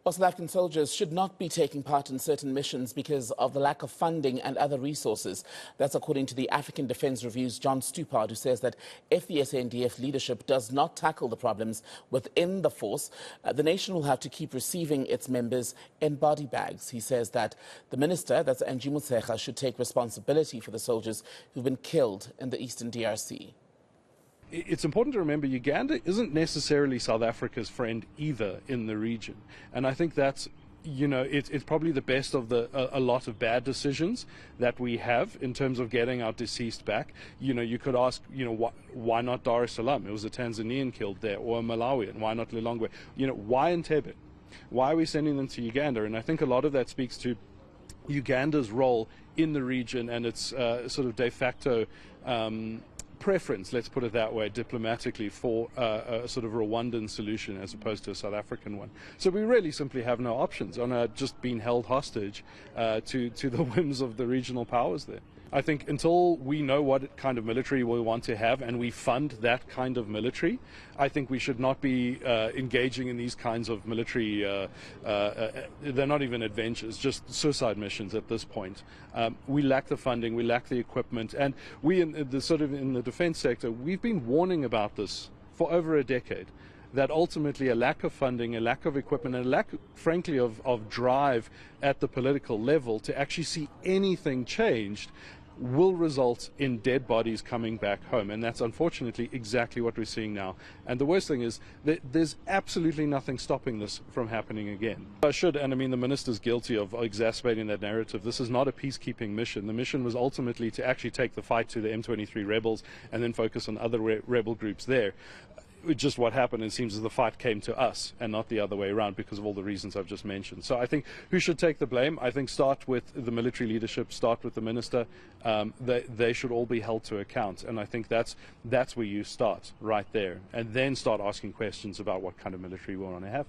Well, South African soldiers should not be taking part in certain missions because of the lack of funding and other resources. That's according to the African Defence Review's John Stupard, who says that if the SANDF leadership does not tackle the problems within the force, the nation will have to keep receiving its members in body bags. He says that the minister, that's Angie Motshekga, should take responsibility for the soldiers who've been killed in the eastern DRC. It's important to remember Uganda isn't necessarily South Africa's friend either in the region. And I think that's, it's probably the best of a lot of bad decisions that we have in terms of getting our deceased back. You could ask, why not Dar es Salaam? It was a Tanzanian killed there, or a Malawian. Why not Lilongwe? Why Entebbe? Why are we sending them to Uganda? And I think a lot of that speaks to Uganda's role in the region and its sort of de facto preference, let's put it that way, diplomatically, for a sort of Rwandan solution as opposed to a South African one. So we really simply have no options on just being held hostage to the whims of the regional powers there. I think until we know what kind of military we want to have and we fund that kind of military, I think we should not be engaging in these kinds of military, they're not even adventures, just suicide missions at this point. We lack the funding, we lack the equipment, and we in the defense sector, we've been warning about this for over a decade. That ultimately a lack of funding, a lack of equipment, and a lack, frankly, of drive at the political level to actually see anything changed will result in dead bodies coming back home. And that's unfortunately exactly what we're seeing now. And the worst thing is that there's absolutely nothing stopping this from happening again. And I mean, the minister's guilty of exacerbating that narrative. This is not a peacekeeping mission. The mission was ultimately to actually take the fight to the M23 rebels and then focus on other rebel groups there. Just what happened, it seems, as the fight came to us and not the other way around because of all the reasons I've just mentioned. So I think who should take the blame? I think start with the military leadership, start with the minister. They should all be held to account. And I think that's where you start, right there. And then start asking questions about what kind of military we want to have.